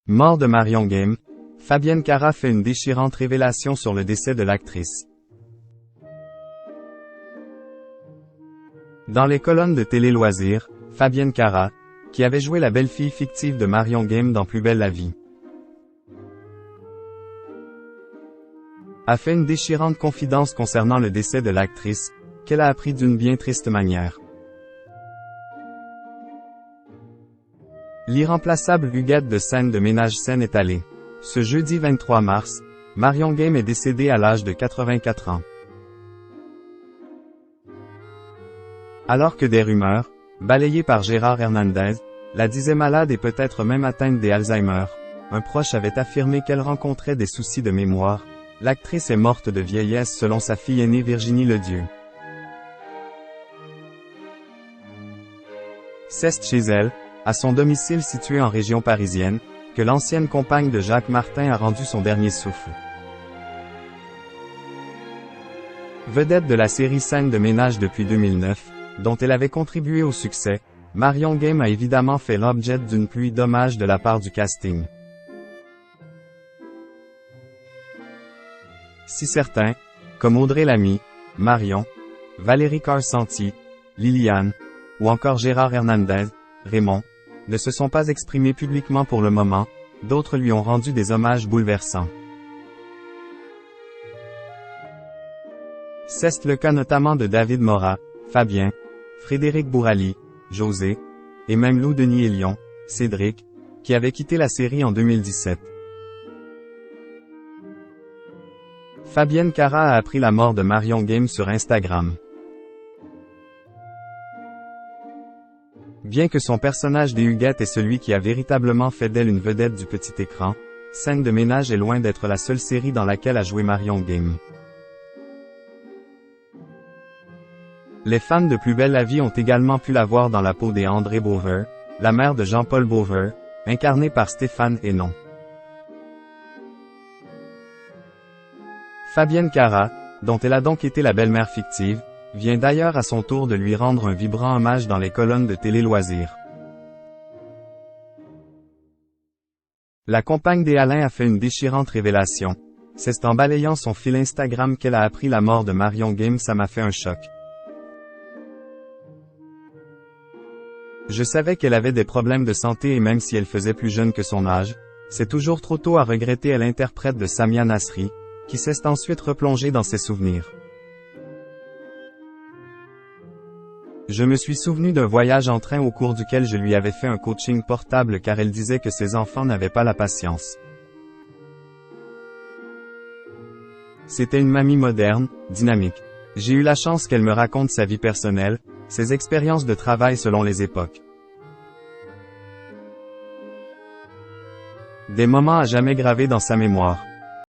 Mort de Marion Game, Fabienne Cara fait une déchirante révélation sur le décès de l'actrice. Dans les colonnes de Télé Loisirs, Fabienne Cara, qui avait joué la belle-fille fictive de Marion Game dans Plus belle la vie, a fait une déchirante confidence concernant le décès de l'actrice, qu'elle a appris d'une bien triste manière. L'irremplaçable Huguette de scène de Ménage Scène est allée. Ce jeudi 23 mars, Marion Game est décédée à l'âge de 84 ans. Alors que des rumeurs, balayées par Gérard Hernandez, la disaient malade et peut-être même atteinte des Alzheimer, un proche avait affirmé qu'elle rencontrait des soucis de mémoire. L'actrice est morte de vieillesse selon sa fille aînée Virginie Ledieu. C'est chez elle, à son domicile situé en région parisienne, que l'ancienne compagne de Jacques Martin a rendu son dernier souffle. Vedette de la série Scène de ménage depuis 2009, dont elle avait contribué au succès, Marion Game a évidemment fait l'objet d'une pluie d'hommages de la part du casting. Si certains, comme Audrey Lamy, Marion, Valérie Carcenti, Liliane, ou encore Gérard Hernandez, Raymond, ne se sont pas exprimés publiquement pour le moment, d'autres lui ont rendu des hommages bouleversants. C'est le cas notamment de David Morat, Fabien, Frédéric Bourali, José, et même Lou Denis Elion, Cédric, qui avait quitté la série en 2017. Fabienne Cara a appris la mort de Marion Game sur Instagram. Bien que son personnage des Huguettes est celui qui a véritablement fait d'elle une vedette du petit écran, Scène de ménage est loin d'être la seule série dans laquelle a joué Marion Game. Les fans de Plus belle la vie ont également pu la voir dans la peau des André Beauveur, la mère de Jean-Paul Beauveur, incarnée par Stéphane Hénon. Fabienne Cara, dont elle a donc été la belle-mère fictive, vient d'ailleurs à son tour de lui rendre un vibrant hommage dans les colonnes de Télé Loisirs. La compagne des Alain a fait une déchirante révélation. C'est en balayant son fil Instagram qu'elle a appris la mort de Marion Game. Ça m'a fait un choc. Je savais qu'elle avait des problèmes de santé et même si elle faisait plus jeune que son âge, c'est toujours trop tôt à regretter. Elle interprète de Samia Nasri, qui s'est ensuite replongée dans ses souvenirs. Je me suis souvenu d'un voyage en train au cours duquel je lui avais fait un coaching portable car elle disait que ses enfants n'avaient pas la patience. C'était une mamie moderne, dynamique. J'ai eu la chance qu'elle me raconte sa vie personnelle, ses expériences de travail selon les époques. Des moments à jamais gravés dans sa mémoire.